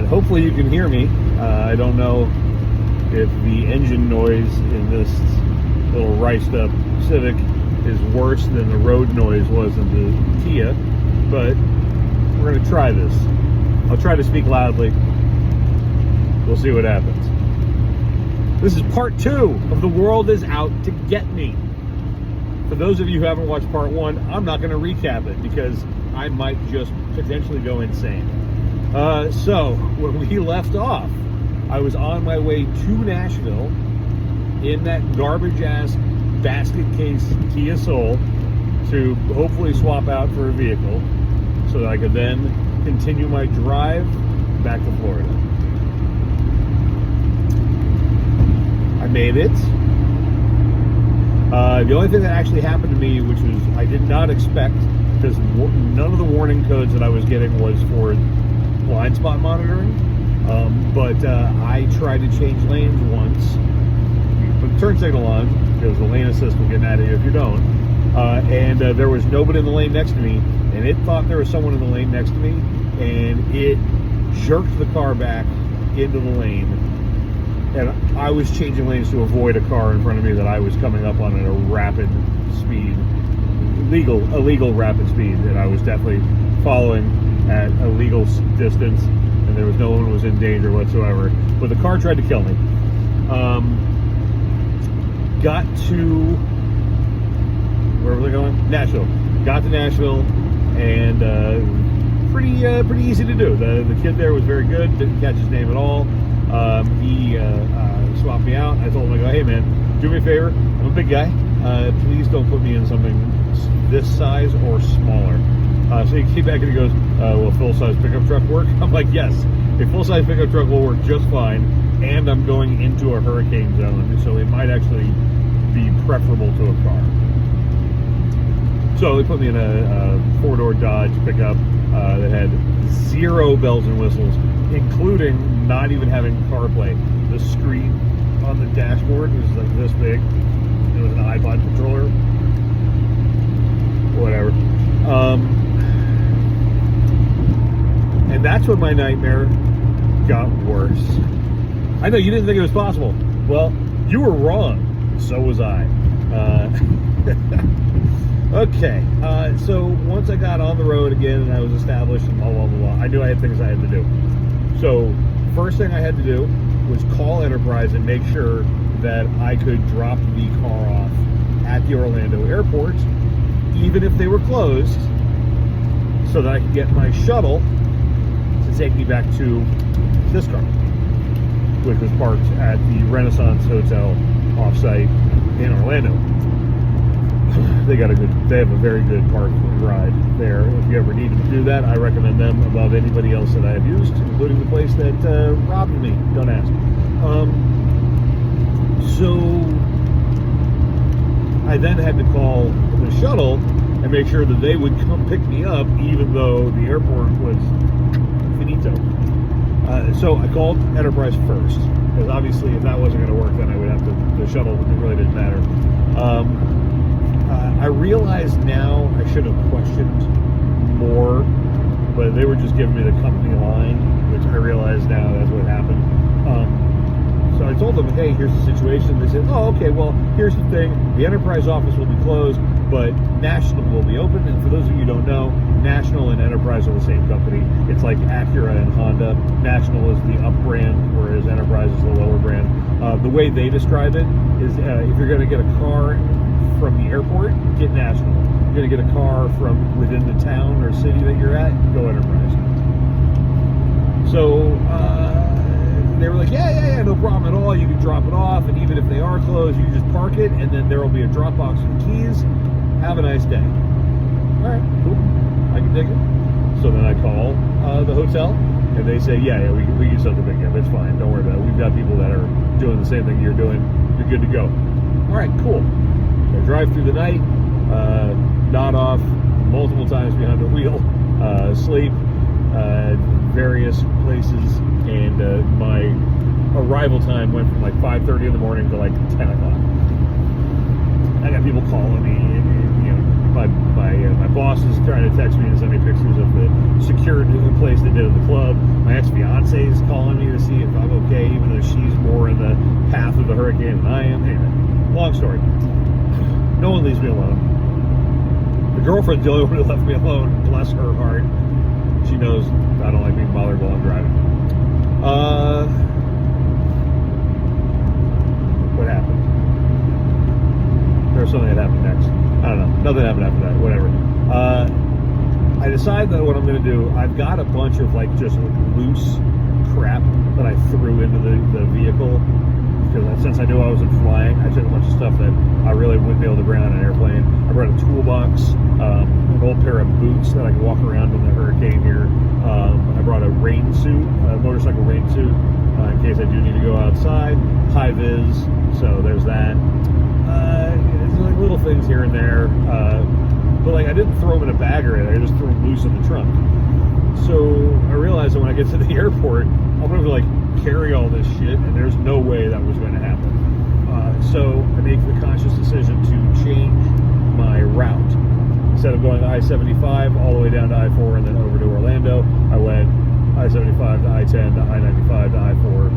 hopefully you can hear me. I don't know if the engine noise in this little riced up Civic is worse than the road noise was in the Kia, but we're going to try this. I'll try to speak loudly. We'll see what happens. This is part 2 of The World Is Out to Get Me. For those of you who haven't watched part 1, I'm not going to recap it because I might just potentially go insane. So, when we left off, I was on my way to Nashville in that garbage-ass basket case Kia Soul to hopefully swap out for a vehicle so that I could then continue my drive back to Florida. I made it. The only thing that actually happened to me, which was I did not expect, because none of the warning codes that I was getting was for blind spot monitoring, but I tried to change lanes once. You put the turn signal on, because the lane assist will get mad at you if you don't, and there was nobody in the lane next to me, and it thought there was someone in the lane next to me, and it jerked the car back into the lane. And I was changing lanes to avoid a car in front of me that I was coming up on at a rapid speed, illegal rapid speed, and I was definitely following at a legal distance, and there was no one who was in danger whatsoever. But the car tried to kill me. Got to where were they going? Nashville. Got to Nashville, and pretty easy to do. The kid there was very good. Didn't catch his name at all. He swapped me out. I told him, I go, hey man, do me a favor. I'm a big guy. Please don't put me in something this size or smaller. So he came back and he goes, will a full-size pickup truck work? I'm like, yes, a full-size pickup truck will work just fine, and I'm going into a hurricane zone, so it might actually be preferable to a car. So they put me in a 4-door Dodge pickup that had 0 bells and whistles, including not even having CarPlay. The screen on the dashboard was like this big. It was an iPod controller. Whatever. And that's when my nightmare got worse. I know you didn't think it was possible. Well, you were wrong. So was I. Okay, so once I got on the road again and I was established and blah, blah, blah, blah, I knew I had things I had to do. So first thing I had to do was call Enterprise and make sure that I could drop the car off at the Orlando airport, even if they were closed, so that I could get my shuttle to take me back to this car, which was parked at the Renaissance Hotel offsite in Orlando. They have a very good park and ride there. If you ever needed to do that, I recommend them above anybody else that I have used, including the place that robbed me. Don't ask. So I then had to call the shuttle and make sure that they would come pick me up, even though the airport was finito. So I called Enterprise first, because obviously if that wasn't going to work, then I would have to, the shuttle, it really didn't matter. I realize now I should have questioned more, but they were just giving me the company line, which I realize now that's what happened. So I told them, hey, here's the situation. They said, oh, okay, well, here's the thing. The Enterprise office will be closed, but National will be open. And for those of you who don't know, National and Enterprise are the same company. It's like Acura and Honda. National is the up brand, whereas Enterprise is the lower brand. The way they describe it is if you're going to get a car from the airport, get National. If you're going to get a car from within the town or city that you're at, go Enterprise. So they were like, yeah, no problem at all. You can drop it off, and even if they are closed, you can just park it, and then there will be a drop box with keys. Have a nice day. All right, cool. I can dig it. So then I call the hotel, and they say, yeah, we can set the pickup. It's fine. Don't worry about it. We've got people that are doing the same thing you're doing. You're good to go. All right, cool. So I drive through the night, nod off multiple times behind the wheel, sleep, various places, and my arrival time went from like 5:30 in the morning to like 10 o'clock. I got people calling me, and you know, my boss is trying to text me and send me pictures of the secured place they did at the club. My ex-fiance is calling me to see if I'm okay, even though she's more in the path of the hurricane than I am. Anyway, long story. No one leaves me alone. The girlfriend's the only one who left me alone. Bless her heart. She knows I don't like being bothered while I'm driving. What happened? There was something that happened next. I don't know. Nothing happened after that. Whatever. I decided that what I'm going to do, I've got a bunch of like just loose crap that I threw into the vehicle. Because since I knew I wasn't flying, I took a bunch of stuff that I really wouldn't be able to bring on an airplane. I brought a toolbox, an old pair of boots that I could walk around in the hurricane here. I brought a rain suit, a motorcycle rain suit, in case I do need to go outside. High vis, so there's that. It's like little things here and there. But like I didn't throw them in a bag or anything, I just threw them loose in the trunk. So I realized that when I get to the airport, I'm going to like carry all this shit, and there's no way that was going to happen. So I make the conscious decision to change my route. Instead of going to I-75 all the way down to I-4 and then over to Orlando, I went I-75 to I-10 to I-95 to I-4.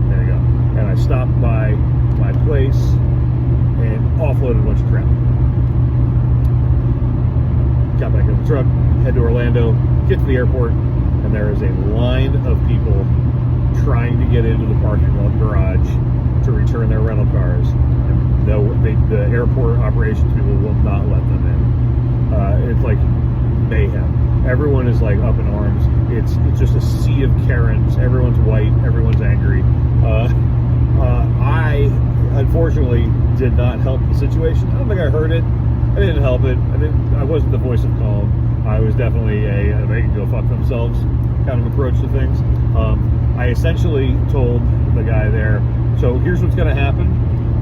There you go. And I stopped by my place and offloaded a bunch of crap. Got back in the truck, head to Orlando, get to the airport, and there is a line of people trying to get into the parking lot garage to return their rental cars. And the airport operations people will not let them in. It's like mayhem. Everyone is like up in arms. It's just a sea of Karens. Everyone's white. Everyone's angry. I unfortunately did not help the situation. I don't think I heard it. I didn't help it. I wasn't the voice of calm. I was definitely a they can go fuck themselves kind of approach to things. I essentially told the guy there, so here's what's going to happen.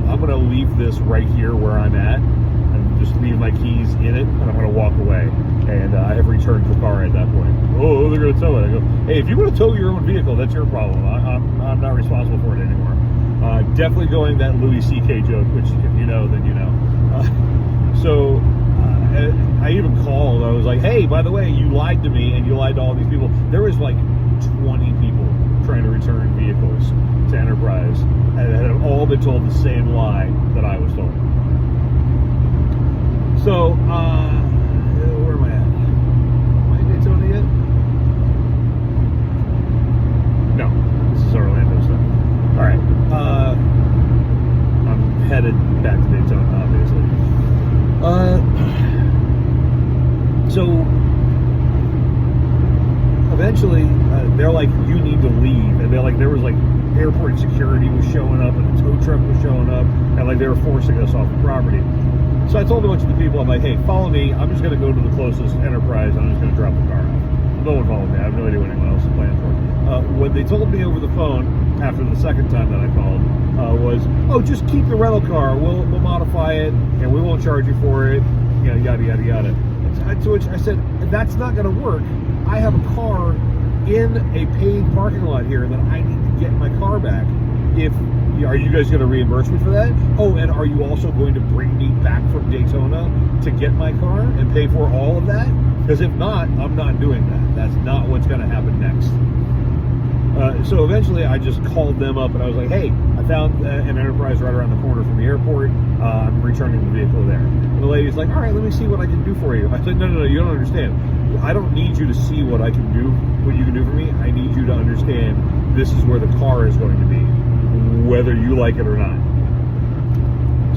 I'm going to leave this right here where I'm at and just leave my keys in it, and I'm going to walk away. And I have returned the car at that point. Oh, they're going to tow it. I go, hey, if you want to tow your own vehicle, that's your problem. I'm not responsible for it anymore. Definitely going that Louis C.K. joke, which if you know, then you know. So I even called. I was like, hey, by the way, you lied to me and you lied to all these people. There was like 20 people trying to return vehicles to Enterprise and had all been told the same lie that I was told. So, where am I at? Am I in Daytona yet? No, this is Orlando stuff. All right. I'm headed back to Daytona, obviously. So eventually they're like, you need to leave, and they're like, there was like airport security was showing up and the tow truck was showing up, and like they were forcing us off the property. So I told a bunch of the people, I'm like, hey, follow me. I'm just going to go to the closest Enterprise. I'm just going to drop the car off. No one followed me. I have no idea what anyone else is planning for. What they told me over the phone after the second time that I called was, oh, just keep the rental car. We'll modify it, and we won't charge you for it. You know, yada, yada, yada. To which I said, that's not going to work. I have a car in a paid parking lot here that I need to get my car back. Are you guys going to reimburse me for that? Oh, and are you also going to bring me back from Daytona to get my car and pay for all of that? Because if not, I'm not doing that. That's not what's going to happen next. So eventually I just called them up and I was like, hey, I found an Enterprise right around the corner from the airport. I'm returning the vehicle there. And the lady's like, all right, let me see what I can do for you. I said, no, you don't understand. I don't need you to see what I can do, what you can do for me. I need you to understand this is where the car is going to be, whether you like it or not.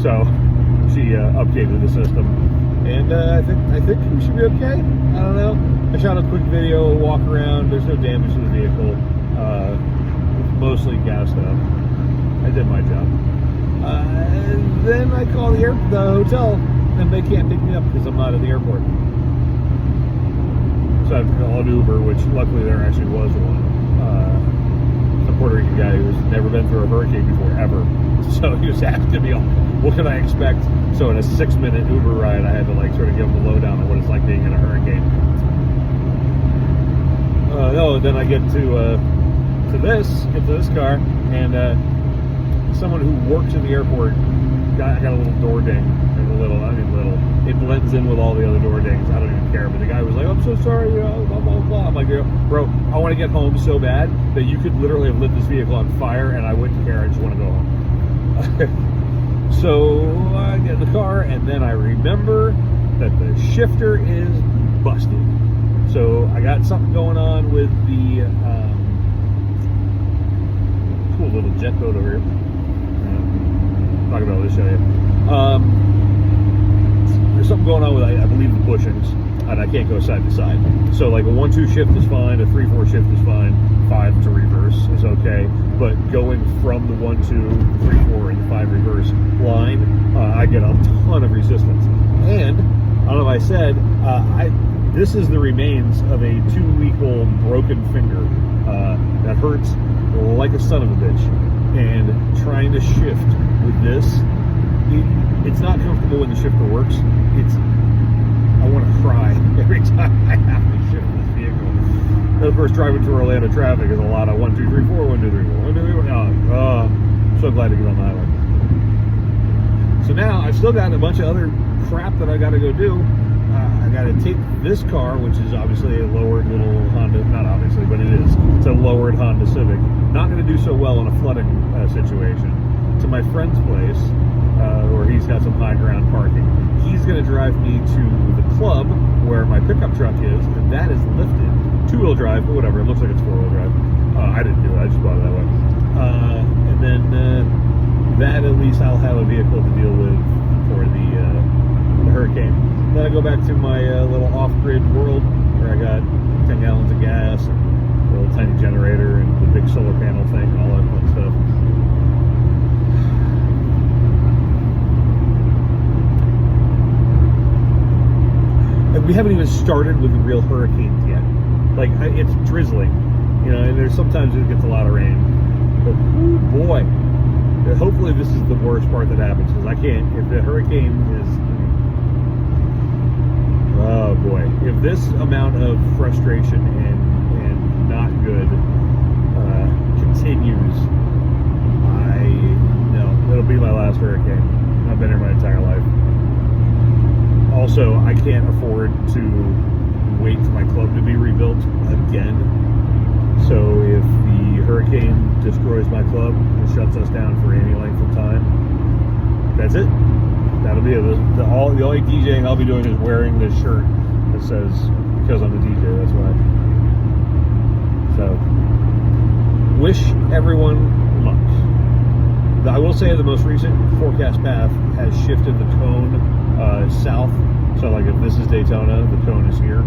So she updated the system, and I think we should be okay. I don't know. I shot a quick video, walk around. There's no damage to the vehicle. Mostly gassed up. I did my job. And then I call the hotel, and they can't pick me up because I'm not at the airport. So I have to call an Uber, which luckily there actually was one. A Puerto Rican guy who's never been through a hurricane before, ever. So he was asking me, what can I expect? So in a 6-minute Uber ride, I had to like sort of give him the lowdown on what it's like being in a hurricane. Then I get to this car, and someone who works in the airport got a little door ding. It blends in with all the other door dings. I don't even care. But the guy was like, I'm so sorry, blah, blah, blah. I'm like, bro, I want to get home so bad that you could literally have lit this vehicle on fire and I wouldn't care. I just want to go home. So I get in the car and then I remember that the shifter is busted. So I got something going on with the cool little jet boat over here. Talk about this, show you. There's something going on with, I believe, the bushings, and I can't go side to side. So like a 1-2 shift is fine, a 3-4 shift is fine, 5 to reverse is okay, but going from the 1-2, 3-4, and the 5 reverse line, I get a ton of resistance. And I don't know if I said, this is the remains of a 2-week-old broken finger that hurts like a son of a bitch. And trying to shift with this, it's not comfortable when the shifter works. I want to cry every time I have to shift this vehicle. And of course, driving through Orlando traffic is a lot of 1, 2, 3, 4, 1, 2, 3, 4, 1, 2, 3, 4. I'm so glad to get on the highway. So now I've still got a bunch of other crap that I got to go do. I got to take this car, which is obviously a lowered little Honda, not obviously, but it is. It's a lowered Honda Civic. Not going to do so well in a flooding situation. To my friend's place, where he's got some high ground parking. He's going to drive me to the club where my pickup truck is, and that is lifted. 2-wheel drive, but whatever. It looks like it's 4-wheel drive. I didn't do it. I just bought it that way. And then that at least I'll have a vehicle to deal with for the hurricane. Then I go back to my little off-grid world where I got 10 gallons of gas and a little tiny generator and the big solar panel thing and all that fun stuff. And we haven't even started with the real hurricanes yet. Like, it's drizzling, and there's sometimes it gets a lot of rain. But, ooh, boy, hopefully this is the worst part that happens, because I can't, if the hurricane is, oh boy, if this amount of frustration and not good continues, it'll be my last hurricane. I've been here my entire life. Also, I can't afford to wait for my club to be rebuilt again. So if the hurricane destroys my club and shuts us down for any length of time, that's it. That'll be it. The only DJing I'll be doing is wearing this shirt that says, because I'm a DJ, that's why. So, wish everyone luck. I will say the most recent forecast path has shifted the cone south. So like if this is Daytona, the cone is here,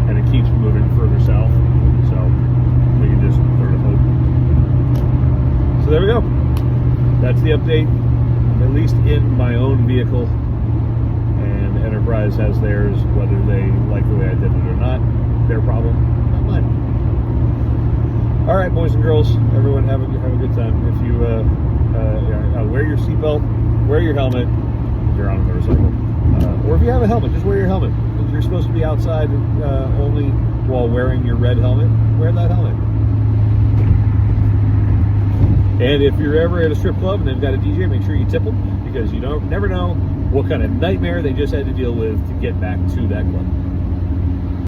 and it keeps moving further south. So we can just sort of hope. So there we go. That's the update, at least in my own vehicle. And Enterprise has theirs, whether they like the way I did it or not. Their problem, not mine. All right, boys and girls, everyone have a good time. If you wear your seatbelt, wear your helmet if you're on a motorcycle, or if you have a helmet, just wear your helmet. If you're supposed to be outside only while wearing your red helmet, wear that helmet. And if you're ever at a strip club and they've got a DJ, make sure you tip them, because you never know what kind of nightmare they just had to deal with to get back to that club.